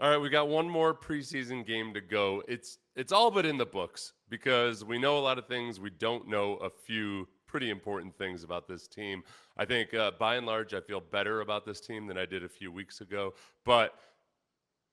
All right, we got one more preseason game to go. It's all but in the books because we know a lot of things. We don't know a few pretty important things about this team. I think by and large, I feel better about this team than I did a few weeks ago. But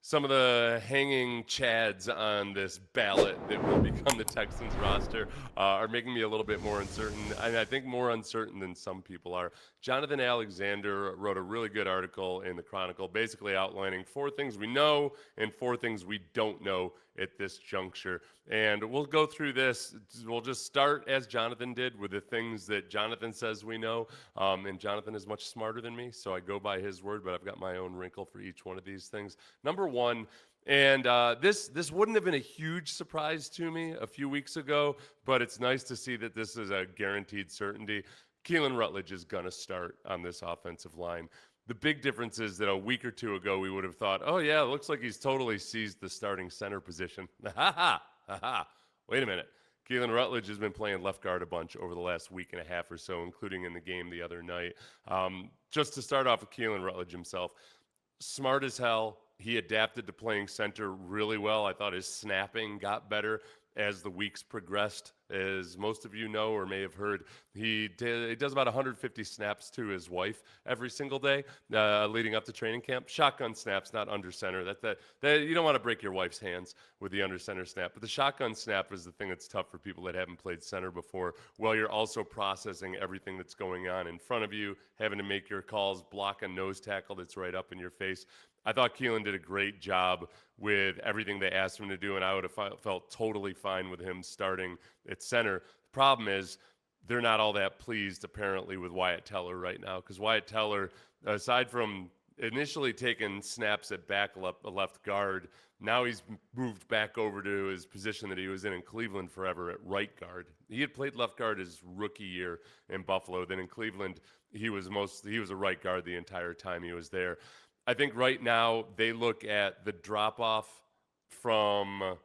some of the hanging chads on this ballot that will become the Texans roster are making me a little bit more uncertain, and I think more uncertain than some people are. Jonathan Alexander wrote a really good article in the Chronicle, basically outlining 4 things we know and 4 things we don't know at this juncture. And we'll go through this. We'll just start as Jonathan did with the things that Jonathan says we know. And Jonathan is much smarter than me, so I go by his word, but I've got my own wrinkle for each one of these things. Number one, and this wouldn't have been a huge surprise to me a few weeks ago, but it's nice to see that this is a guaranteed certainty. Keylan Rutledge is going to start on this offensive line. The big difference is that a week or two ago, we would have thought, oh, yeah, it looks like he's totally seized the starting center position. Ha. Wait a minute. Keylan Rutledge has been playing left guard a bunch over the last week and a half or so, including in the game the other night. Just to start off with Keelin Rutledge himself, smart as hell. He adapted to playing center really well. I thought his snapping got better as the weeks progressed. As most of you know or may have heard, he does about 150 snaps to his wife every single day leading up to training camp. Shotgun snaps, not under center. That you don't want to break your wife's hands with the under center snap. But the shotgun snap is the thing that's tough for people that haven't played center before. While you're also processing everything that's going on in front of you, having to make your calls, block a nose tackle that's right up in your face. I thought Keelan did a great job with everything they asked him to do, and I would have felt totally fine with him starting at center. The problem is they're not all that pleased, apparently, with Wyatt Teller right now, because Wyatt Teller, aside from initially taking snaps at back left guard, now he's moved back over to his position that he was in Cleveland forever at right guard. He had played left guard his rookie year in Buffalo. Then in Cleveland, he was a right guard the entire time he was there. I think right now they look at the drop-off from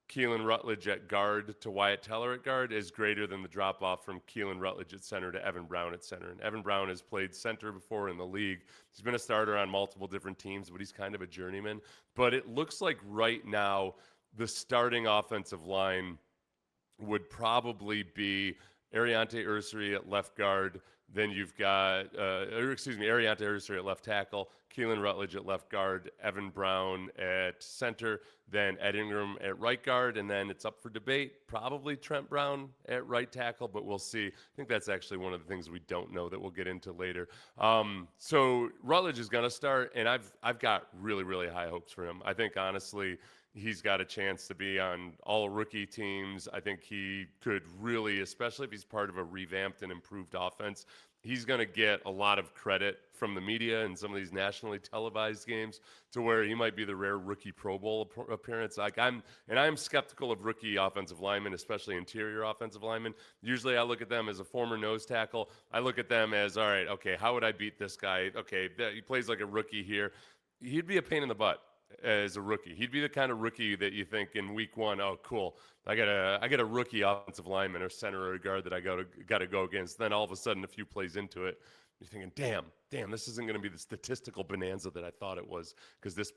Keylan Rutledge at guard to Wyatt Teller at guard is greater than the drop-off from Keylan Rutledge at center to Evan Brown at center. And Evan Brown has played center before in the league. He's been a starter on multiple different teams, but he's kind of a journeyman. But it looks like right now the starting offensive line would probably be Arante Ursery at left guard. Then you've got, Arante Ursery at left tackle, Keelin Rutledge at left guard, Evan Brown at center, then Ed Ingram at right guard, and then it's up for debate, probably Trent Brown at right tackle, but we'll see. I think that's actually one of the things we don't know that we'll get into later. So Rutledge is going to start, and I've got really, really high hopes for him. I think, honestly, he's got a chance to be on all rookie teams. I think he could really, especially if he's part of a revamped and improved offense, he's going to get a lot of credit from the media and some of these nationally televised games to where he might be the rare rookie Pro Bowl appearance. I'm skeptical of rookie offensive linemen, especially interior offensive linemen. Usually I look at them as a former nose tackle. I look at them as, all right, okay, how would I beat this guy? Okay, he plays like a rookie here. He'd be a pain in the butt as a rookie. He'd be the kind of rookie that you think in week one, oh, cool, I got a rookie offensive lineman or center or guard that I got to go against. Then all of a sudden, a few plays into it, you're thinking, damn, this isn't going to be the statistical bonanza that I thought it was, because this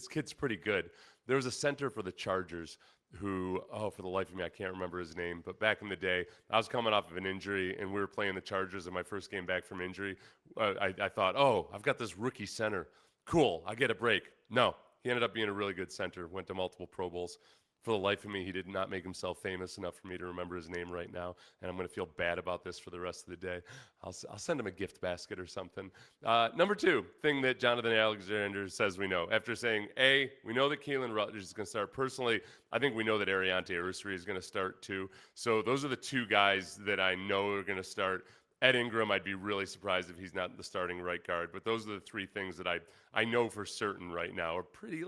kid's pretty good. There was a center for the Chargers who, for the life of me, I can't remember his name, but back in the day, I was coming off of an injury, and we were playing the Chargers in my first game back from injury. I thought, I've got this rookie center. Cool, I get a break. No. He ended up being a really good center, went to multiple Pro Bowls. For the life of me, he did not make himself famous enough for me to remember his name right now, and I'm going to feel bad about this for the rest of the day. I'll send him a gift basket or something. Number 2, thing that Jonathan Alexander says we know. After saying, A, we know that Keylan Rutledge is going to start. Personally, I think we know that Arante Ursery is going to start too. So those are the 2 guys that I know are going to start. Ed Ingram, I'd be really surprised if he's not the starting right guard. But those are the 3 things that I know for certain right now are pretty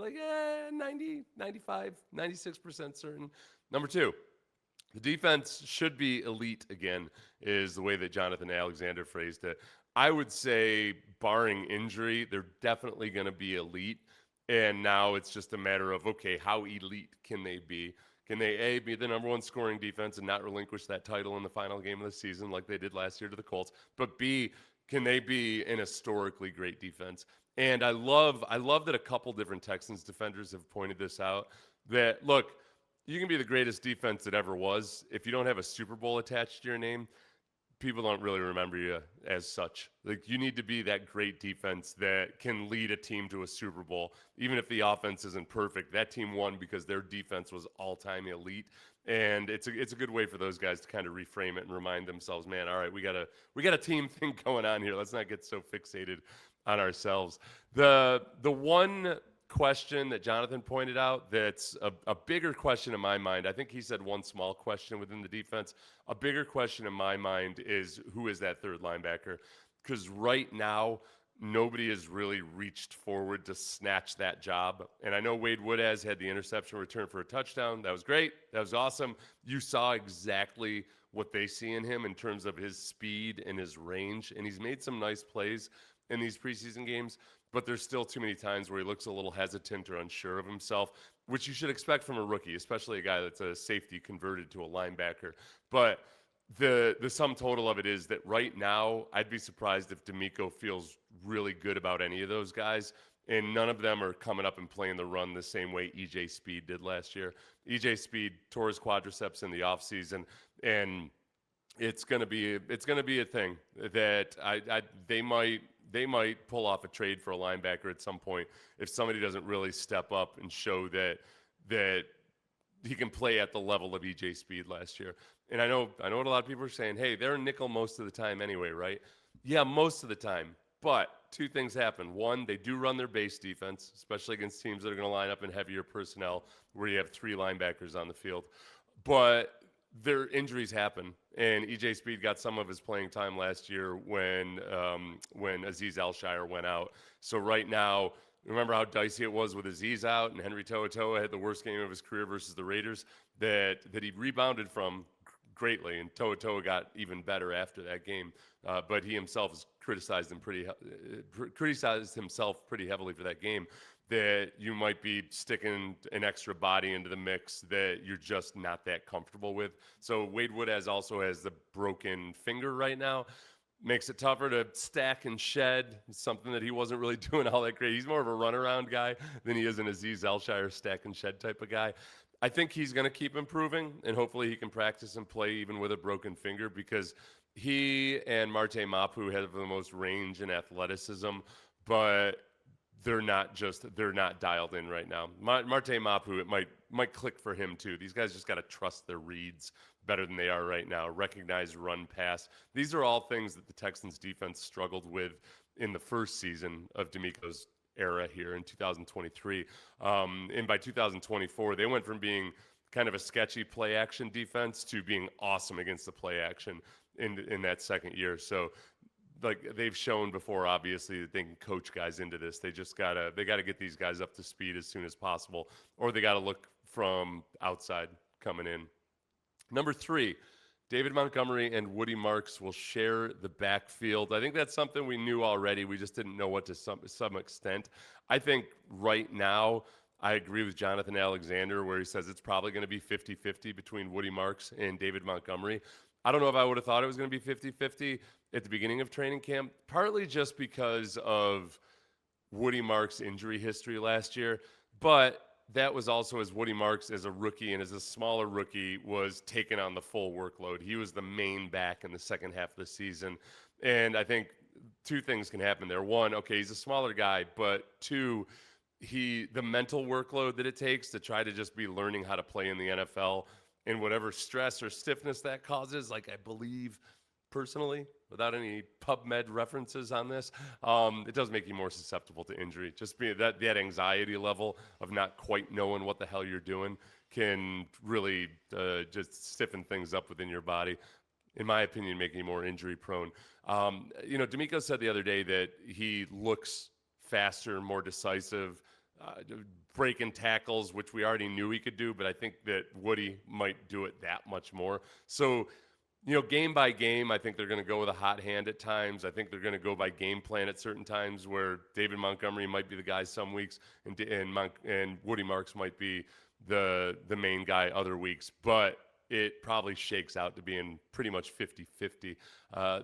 90, 95, 96% certain. Number 2, the defense should be elite again, is the way that Jonathan Alexander phrased it. I would say, barring injury, they're definitely going to be elite. And now it's just a matter of, okay, how elite can they be? Can they, A, be the number 1 scoring defense and not relinquish that title in the final game of the season like they did last year to the Colts? But B, can they be an historically great defense? And I love that a couple different Texans defenders have pointed this out. That look, you can be the greatest defense that ever was. If you don't have a Super Bowl attached to your name, people don't really remember you as such. Like you need to be that great defense that can lead a team to a Super Bowl. Even if the offense isn't perfect, that team won because their defense was all-time elite. And it's a good way for those guys to kind of reframe it and remind themselves, man, all right, we got a team thing going on here. Let's not get so fixated on ourselves. The one question that Jonathan pointed out that's a bigger question in my mind. I think he said one small question within the defense. A bigger question in my mind is who is that third linebacker? Because right now, nobody has really reached forward to snatch that job. And I know Wade Woodaz had the interception return for a touchdown. That was great. That was awesome. You saw exactly what they see in him in terms of his speed and his range. And he's made some nice plays in these preseason games, but there's still too many times where he looks a little hesitant or unsure of himself, which you should expect from a rookie, especially a guy that's a safety converted to a linebacker. But the sum total of it is that right now, I'd be surprised if D'Amico feels really good about any of those guys, and none of them are coming up and playing the run the same way E.J. Speed did last year. E.J. Speed tore his quadriceps in the offseason, and it's gonna be a thing that they might pull off a trade for a linebacker at some point if somebody doesn't really step up and show that he can play at the level of E.J. Speed last year. And I know what a lot of people are saying. Hey, they're nickel most of the time anyway, right? Yeah, most of the time. But two things happen. One, they do run their base defense, especially against teams that are going to line up in heavier personnel where you have three linebackers on the field. But their injuries happen, and E.J. Speed got some of his playing time last year when Azeez Al-Shaair went out. So right now, remember how dicey it was with Azeez out, and Henry To'oTo'o had the worst game of his career versus the Raiders that he rebounded from greatly, and To'oTo'o got even better after that game. But he himself has criticized himself pretty heavily for that game. That you might be sticking an extra body into the mix that you're just not that comfortable with. So Wade Woodaz also has the broken finger right now. Makes it tougher to stack and shed, something that he wasn't really doing all that great. He's more of a runaround guy than he is an Azeez Al-Shaair stack and shed type of guy. I think he's going to keep improving, and hopefully he can practice and play even with a broken finger, because he and Marte Mapu have the most range and athleticism, but they're not dialed in right now. Marte Mapu, it might click for him too. These guys just got to trust their reads better than they are right now. Recognize run pass. These are all things that the Texans defense struggled with in the first season of D'Amico's era here in 2023. And by 2024, they went from being kind of a sketchy play action defense to being awesome against the play action in that second year. So like they've shown before, obviously, that they can coach guys into this. They gotta get these guys up to speed as soon as possible, or they gotta look from outside coming in. Number 3, David Montgomery and Woody Marks will share the backfield. I think that's something we knew already. We just didn't know what to some extent. I think right now, I agree with Jonathan Alexander where he says it's probably going to be 50-50 between Woody Marks and David Montgomery. I don't know if I would have thought it was going to be 50-50 at the beginning of training camp, partly just because of Woody Marks' injury history last year, but that was also as Woody Marks as a rookie and as a smaller rookie was taking on the full workload. He was the main back in the second half of the season, and I think two things can happen there. One, okay, he's a smaller guy, but two, the mental workload that it takes to try to just be learning how to play in the NFL and whatever stress or stiffness that causes, like I believe personally, without any PubMed references on this, it does make you more susceptible to injury. Just that anxiety level of not quite knowing what the hell you're doing can really just stiffen things up within your body. In my opinion, making you more injury prone. D'Amico said the other day that he looks faster, more decisive, breaking tackles, which we already knew he could do, but I think that Woody might do it that much more. So, game by game, I think they're going to go with a hot hand at times. I think they're going to go by game plan at certain times where David Montgomery might be the guy some weeks and Woody Marks might be the main guy other weeks. But it probably shakes out to being pretty much 50-50.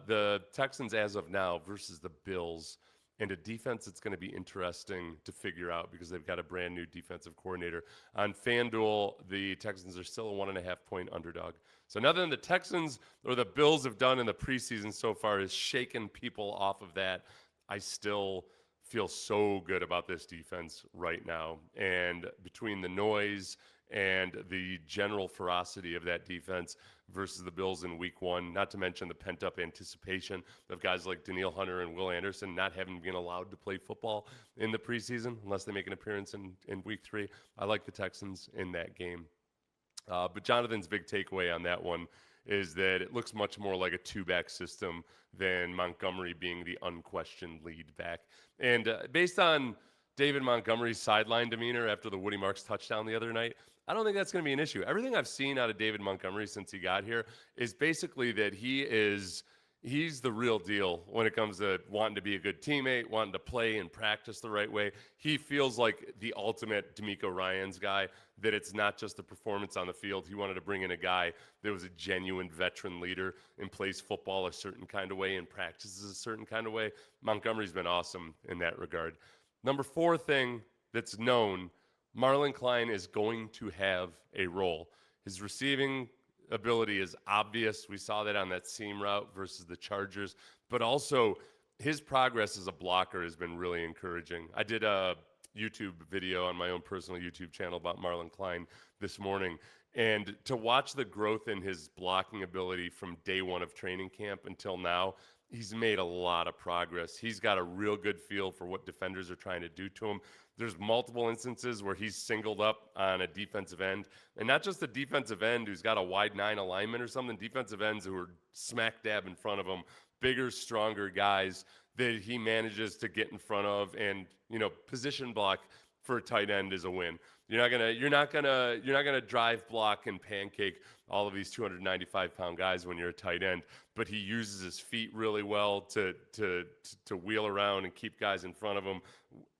The Texans, as of now, versus the Bills, and a defense that's going to be interesting to figure out because they've got a brand new defensive coordinator. On FanDuel, the Texans are still a 1.5-point underdog. So nothing the Texans or the Bills have done in the preseason so far is shaken people off of that. I still feel so good about this defense right now. And between the noise and the general ferocity of that defense versus the Bills in week one, not to mention the pent-up anticipation of guys like Danielle Hunter and Will Anderson not having been allowed to play football in the preseason unless they make an appearance in week three. I like the Texans in that game. But Jonathan's big takeaway on that one is that it looks much more like a two-back system than Montgomery being the unquestioned lead back. And based on David Montgomery's sideline demeanor after the Woody Marks touchdown the other night, I don't think that's going to be an issue. Everything I've seen out of David Montgomery since he got here is basically that he's the real deal when it comes to wanting to be a good teammate, wanting to play and practice the right way. He feels like the ultimate D'Amico Ryans guy, that it's not just the performance on the field. He wanted to bring in a guy that was a genuine veteran leader and plays football a certain kind of way and practices a certain kind of way. Montgomery's been awesome in that regard. Number 4 thing that's known, Marlin Klein is going to have a role. His receiving ability is obvious. We saw that on that seam route versus the Chargers, but also his progress as a blocker has been really encouraging. I did a YouTube video on my own personal YouTube channel about Marlin Klein this morning, and to watch the growth in his blocking ability from day one of training camp until now, he's made a lot of progress. He's got a real good feel for what defenders are trying to do to him. There's multiple instances where he's singled up on a defensive end, and not just a defensive end who's got a wide 9 alignment or something, defensive ends who are smack dab in front of him, bigger, stronger guys that he manages to get in front of, and position block for a tight end is a win. You're not gonna drive block and pancake all of these 295-pound guys when you're a tight end, but he uses his feet really well to wheel around and keep guys in front of him,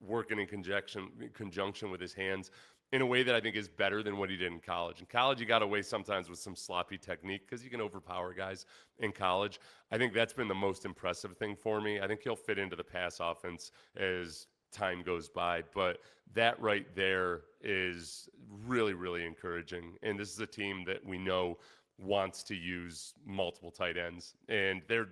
working in conjunction with his hands in a way that I think is better than what he did in college. In college, he got away sometimes with some sloppy technique because you can overpower guys in college. I think that's been the most impressive thing for me. I think he'll fit into the pass offense as time goes by, but that right there is really, really encouraging. And this is a team that we know wants to use multiple tight ends, and they're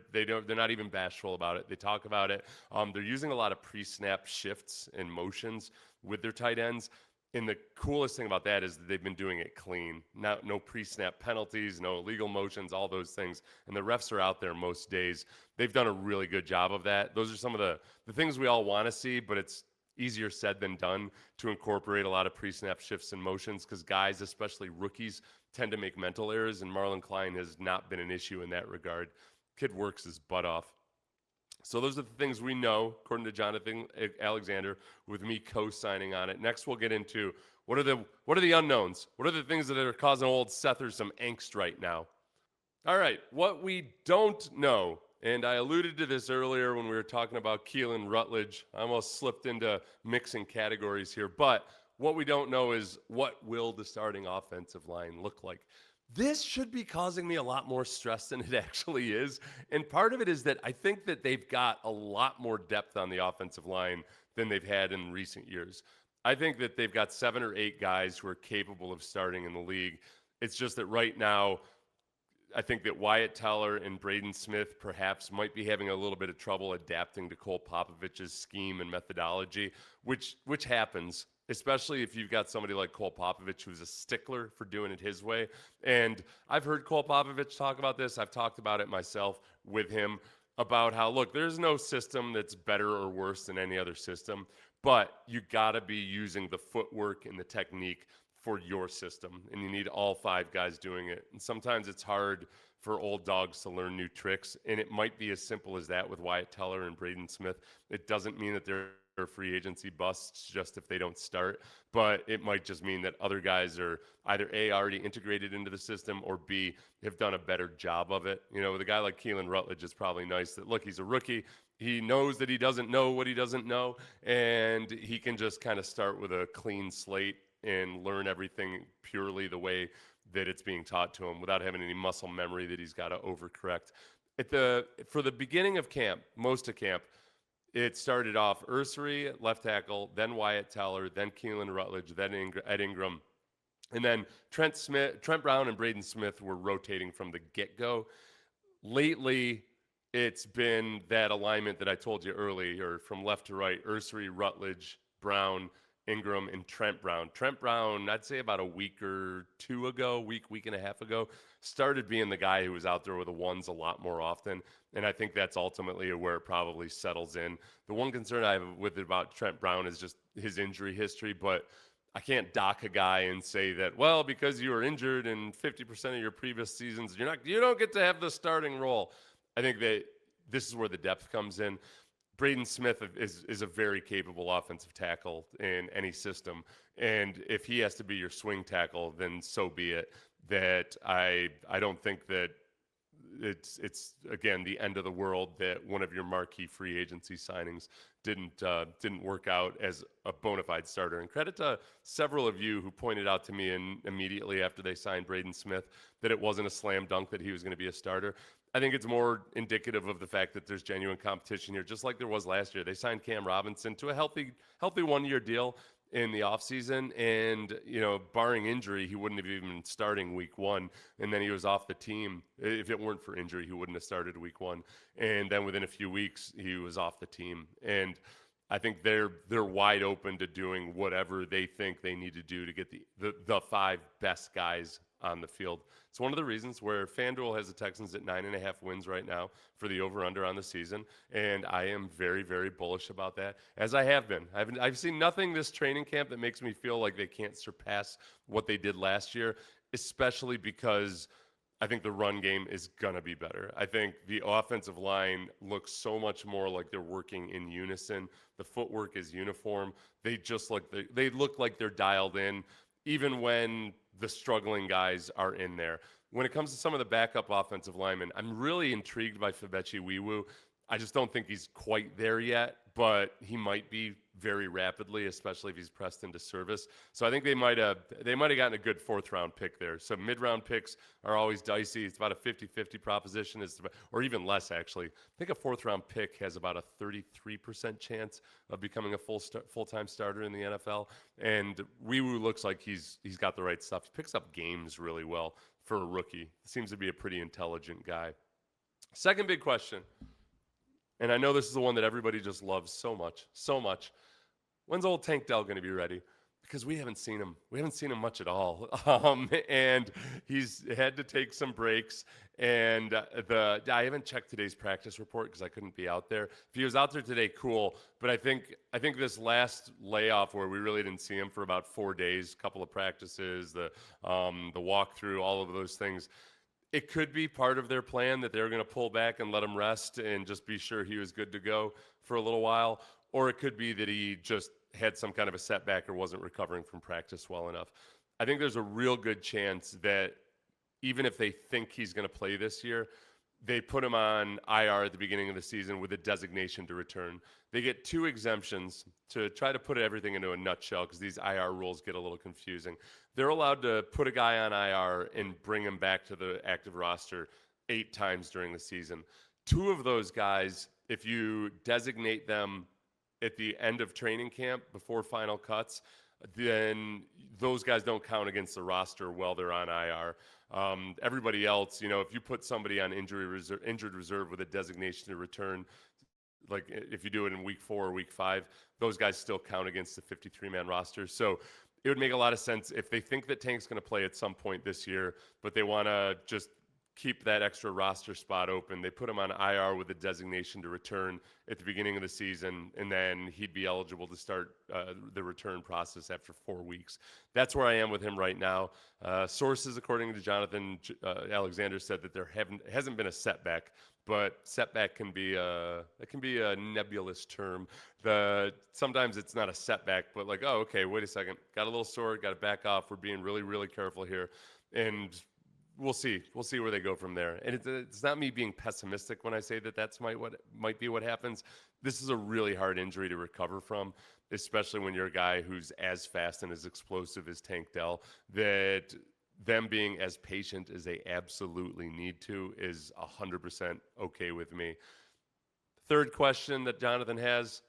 not even bashful about it. They talk about it. They're using a lot of pre-snap shifts and motions with their tight ends. And the coolest thing about that is that they've been doing it clean. No pre-snap penalties, no illegal motions, all those things. And the refs are out there most days. They've done a really good job of that. Those are some of the things we all want to see, but it's easier said than done to incorporate a lot of pre-snap shifts and motions because guys, especially rookies, tend to make mental errors, and Marlin Klein has not been an issue in that regard. Kid works his butt off. So those are the things we know, according to Jonathan Alexander, with me co-signing on it. Next, we'll get into what are the unknowns? What are the things that are causing old Sether some angst right now? All right, what we don't know, and I alluded to this earlier when we were talking about Keylan Rutledge. I almost slipped into mixing categories here, but what we don't know is what will the starting offensive line look like. This should be causing me a lot more stress than it actually is. And part of it is that I think that they've got a lot more depth on the offensive line than they've had in recent years. I think that they've got 7 or 8 guys who are capable of starting in the league. It's just that right now, I think that Wyatt Teller and Braden Smith perhaps might be having a little bit of trouble adapting to Cole Popovich's scheme and methodology, which happens, especially if you've got somebody like Cole Popovich who's a stickler for doing it his way. And I've heard Cole Popovich talk about this. I've talked about it myself with him about how, look, there's no system that's better or worse than any other system, but you got to be using the footwork and the technique for your system, and you need all 5 guys doing it. And sometimes it's hard for old dogs to learn new tricks, and it might be as simple as that with Wyatt Teller and Braden Smith. It doesn't mean that they're free agency busts just if they don't start, but it might just mean that other guys are either A, already integrated into the system, or B, have done a better job of it. With a guy like Keylan Rutledge, it's probably nice that, look, he's a rookie. He knows that he doesn't know what he doesn't know, and he can just kind of start with a clean slate and learn everything purely the way that it's being taught to him without having any muscle memory that he's got to overcorrect. For the beginning of camp, most of camp, it started off Ursery, left tackle, then Wyatt Teller, then Keelin Rutledge, then Ed Ingram. And then Trent Brown and Braden Smith were rotating from the get-go. Lately, it's been that alignment that I told you earlier, from left to right: Ursery, Rutledge, Brown, Ingram, and Trent Brown. Trent Brown, I'd say about a week or two ago, week and a half ago, started being the guy who was out there with the ones a lot more often. And I think that's ultimately where it probably settles in. The one concern I have with it about Trent Brown is just his injury history, but I can't dock a guy and say that, well, because you were injured in 50% of your previous seasons, you don't get to have the starting role. I think that this is where the depth comes in. Braden Smith is a very capable offensive tackle in any system, and if he has to be your swing tackle, then so be it. That I don't think that it's again the end of the world that one of your marquee free agency signings didn't work out as a bona fide starter. And credit to several of you who pointed out to me immediately after they signed Braden Smith that it wasn't a slam dunk that he was going to be a starter. I think it's more indicative of the fact that there's genuine competition here, just like there was last year. They signed Cam Robinson to a healthy 1-year deal in the offseason, and barring injury, he wouldn't have even been starting week 1, and then he was off the team. If it weren't for injury, he wouldn't have started week 1, and then within a few weeks, he was off the team. And I think they're wide open to doing whatever they think they need to do to get the 5 best guys on the field. It's one of the reasons where FanDuel has the Texans at 9.5 wins right now for the over-under on the season, and I am very, very bullish about that, as I have been. I've seen nothing this training camp that makes me feel like they can't surpass what they did last year, especially because I think the run game is going to be better. I think the offensive line looks so much more like they're working in unison. The footwork is uniform. They look like they're dialed in, even when the struggling guys are in there. When it comes to some of the backup offensive linemen, I'm really intrigued by Febechi Wiwu. I just don't think he's quite there yet, but he might be very rapidly, especially if he's pressed into service. So I think they might have gotten a good 4th-round pick there. So mid-round picks are always dicey. It's about a 50-50 proposition, or even less, actually. I think a 4th-round pick has about a 33% chance of becoming a full-time starter in the NFL. And Wiwu looks like he's got the right stuff. He picks up games really well for a rookie. Seems to be a pretty intelligent guy. Second big question, and I know this is the one that everybody just loves so much. When's old Tank Dell going to be ready? Because we haven't seen him. We haven't seen him much at all. And he's had to take some breaks. And I haven't checked today's practice report because I couldn't be out there. If he was out there today, cool. But I think this last layoff where we really didn't see him for about 4 days, a couple of practices, the walkthrough, all of those things, it could be part of their plan that they're going to pull back and let him rest and just be sure he was good to go for a little while. Or it could be that he just had some kind of a setback or wasn't recovering from practice well enough. I think there's a real good chance that even if they think he's going to play this year, they put him on IR at the beginning of the season with a designation to return. They get 2 exemptions to try to put everything into a nutshell because these IR rules get a little confusing. They're allowed to put a guy on IR and bring him back to the active roster 8 times during the season. 2 of those guys, if you designate them at the end of training camp before final cuts, then those guys don't count against the roster while they're on IR. Everybody else, if you put somebody on injured reserve with a designation to return, like if you do it in week 4 or week 5, those guys still count against the 53-man roster. So it would make a lot of sense if they think that Tank's going to play at some point this year, but they want to just keep that extra roster spot open. They put him on IR with a designation to return at the beginning of the season, and then he'd be eligible to start the return process after 4 weeks. That's where I am with him right now. Sources, according to Jonathan Alexander, said that there hasn't been a setback, but setback can be a nebulous term. Sometimes it's not a setback, but like, oh, okay, wait a second, got a little sore, got to back off. We're being really, really careful here, and we'll see where they go from there. And it's not me being pessimistic when I say that might be what happens. This is a really hard injury to recover from. especially when you're a guy who's as fast and as explosive as Tank Dell, that them being as patient as they absolutely need to is 100% okay with me. Third question that Jonathan has: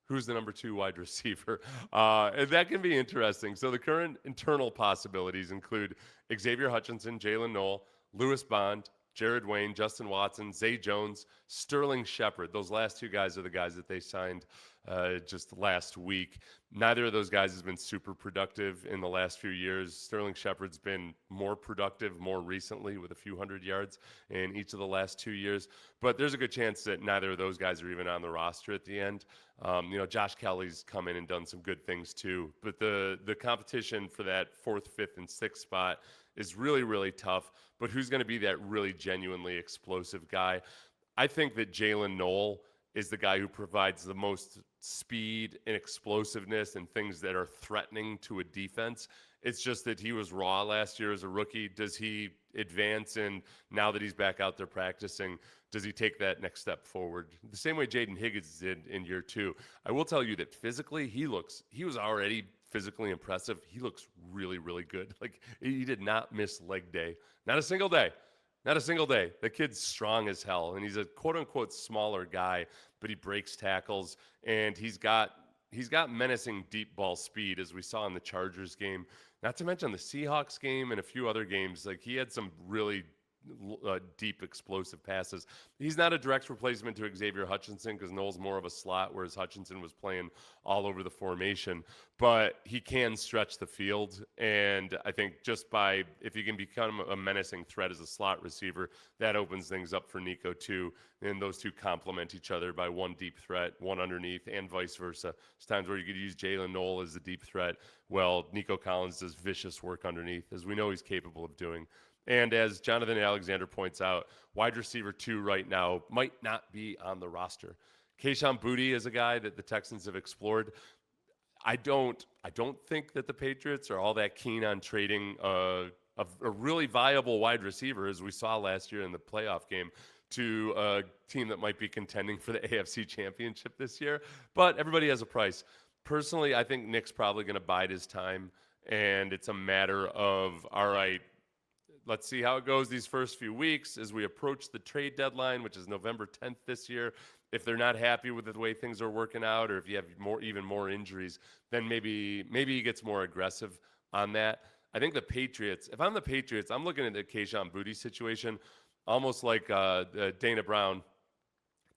who's the number 2 wide receiver? And that can be interesting. So the current internal possibilities include Xavier Hutchinson, Jalen Noel, Lewis Bond, Jared Wayne, Justin Watson, Zay Jones, Sterling Shepard. Those last 2 guys are the guys that they signed just last week. Neither of those guys has been super productive in the last few years. Sterling Shepard's been more productive more recently with a few hundred yards in each of the last 2 years. But there's a good chance that neither of those guys are even on the roster at the end. Josh Kelly's come in and done some good things too. But the competition for that 4th, 5th, and 6th spot is really, really tough. But who's going to be that really genuinely explosive guy? I think that Jalen Noel is the guy who provides the most speed and explosiveness and things that are threatening to a defense. It's just that he was raw last year as a rookie. Does he advance? And now that he's back out there practicing, does he take that next step forward? The same way Jaden Higgins did in year 2. I will tell you that physically, he was already physically impressive. He looks really, really good. Like, he did not miss leg day. Not a single day. Not a single day. The kid's strong as hell, and he's a quote-unquote smaller guy, but he breaks tackles, and he's got menacing deep ball speed, as we saw in the Chargers game. Not to mention the Seahawks game and a few other games. Like, he had some really deep, explosive passes. He's not a direct replacement to Xavier Hutchinson because Noel's more of a slot, whereas Hutchinson was playing all over the formation. But he can stretch the field, and I think if you can become a menacing threat as a slot receiver, that opens things up for Nico too, and those two complement each other by one deep threat, one underneath, and vice versa. There's times where you could use Jalen Noel as the deep threat, well, Nico Collins does vicious work underneath, as we know he's capable of doing. And as Jonathan Alexander points out, wide receiver 2 right now might not be on the roster. Kayshon Boutte is a guy that the Texans have explored. I don't think that the Patriots are all that keen on trading a really viable wide receiver, as we saw last year in the playoff game, to a team that might be contending for the AFC Championship this year. But everybody has a price. Personally, I think Nick's probably going to bide his time, and it's a matter of, all right, let's see how it goes these first few weeks as we approach the trade deadline, which is November 10th this year. If they're not happy with the way things are working out, or if you have even more injuries, then maybe he gets more aggressive on that. I think the Patriots, if I'm the Patriots, I'm looking at the Kayshon Boutte situation almost like Dana Brown,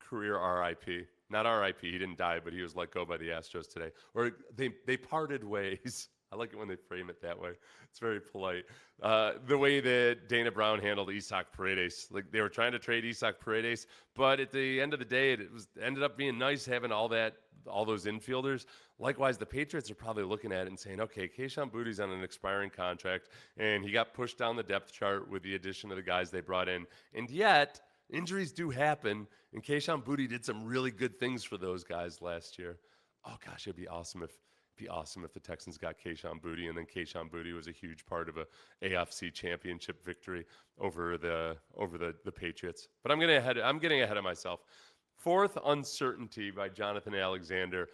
career RIP. Not RIP, he didn't die, but he was let go by the Astros today. Or they parted ways. I like it when they frame it that way. It's very polite. The way that Dana Brown handled Isaac Paredes, like they were trying to trade Isaac Paredes, but at the end of the day, it ended up being nice having all those infielders. Likewise, the Patriots are probably looking at it and saying, okay, Kayshon Boutte's on an expiring contract, and he got pushed down the depth chart with the addition of the guys they brought in, and yet injuries do happen, and Kayshon Boutte did some really good things for those guys last year. Oh gosh, it'd be awesome if the Texans got Kayshon Boutte, and then Kayshon Boutte was a huge part of a AFC Championship victory over the Patriots. But I'm getting ahead of myself. 4th uncertainty by Jonathan Alexander: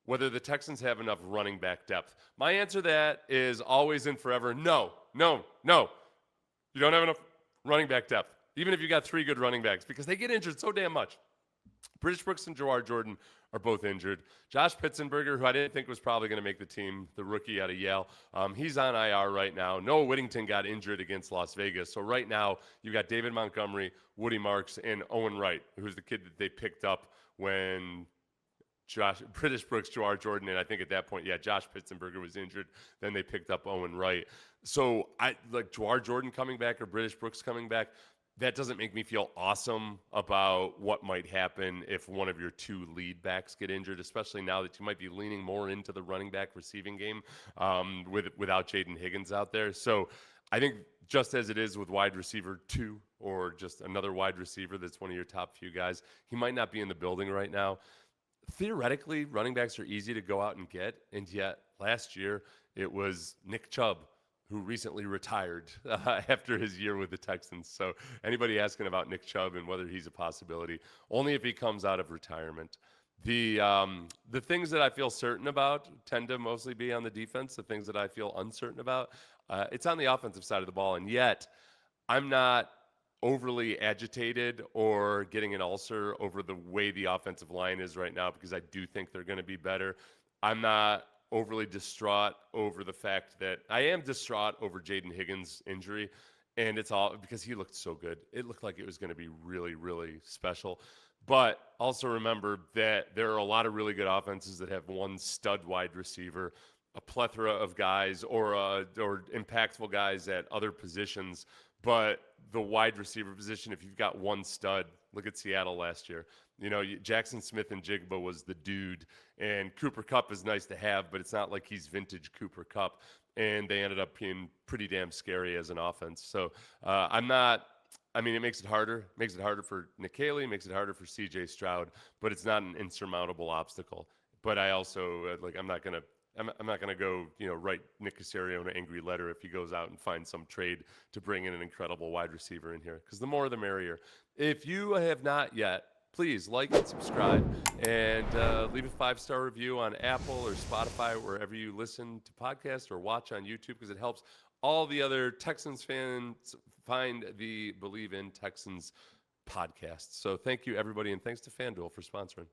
whether the Texans have enough running back depth. My answer to that is always and forever: no. You don't have enough running back depth, even if you got 3 good running backs, because they get injured so damn much. British Brooks and Jawar Jordan are both injured. Josh Pitzenberger, who I didn't think was probably going to make the team, the rookie out of Yale, he's on IR right now. Noah Whittington got injured against Las Vegas. So right now, you got David Montgomery, Woody Marks, and Owen Wright, who's the kid that they picked up when British Brooks, Jawar Jordan, and I think at that point, Josh Pitzenberger was injured. Then they picked up Owen Wright. So I like Jawar Jordan coming back or British Brooks coming back. That doesn't make me feel awesome about what might happen if one of your 2 lead backs get injured, especially now that you might be leaning more into the running back receiving game without Jaden Higgins out there. So I think just as it is with wide receiver 2 or just another wide receiver that's one of your top few guys, he might not be in the building right now. Theoretically, running backs are easy to go out and get, and yet last year it was Nick Chubb, who recently retired after his year with the Texans. So anybody asking about Nick Chubb and whether he's a possibility, only if he comes out of retirement. The things that I feel certain about tend to mostly be on the defense. The things that I feel uncertain about, it's on the offensive side of the ball. And yet, I'm not overly agitated or getting an ulcer over the way the offensive line is right now because I do think they're going to be better. I'm not overly distraught over the fact that I am distraught over Jaden Higgins' injury. And it's all because he looked so good. It looked like it was going to be really, really special. But also remember that there are a lot of really good offenses that have one stud wide receiver, a plethora of guys, or impactful guys at other positions. But the wide receiver position, if you've got one stud, look at Seattle last year. You know, Jackson Smith and Jigba was the dude, and Cooper Kupp is nice to have, but it's not like he's vintage Cooper Kupp. And they ended up being pretty damn scary as an offense. So I'm not. I mean, it makes it harder. It makes it harder for Nick Haley, makes it harder for C.J. Stroud, but it's not an insurmountable obstacle. But I also I'm not gonna go write Nick Caserio an angry letter if he goes out and finds some trade to bring in an incredible wide receiver in here, because the more the merrier. If you have not yet, please like and subscribe and leave a 5-star review on Apple or Spotify, wherever you listen to podcasts or watch on YouTube, because it helps all the other Texans fans find the Believe in Texans podcast. So thank you, everybody, and thanks to FanDuel for sponsoring.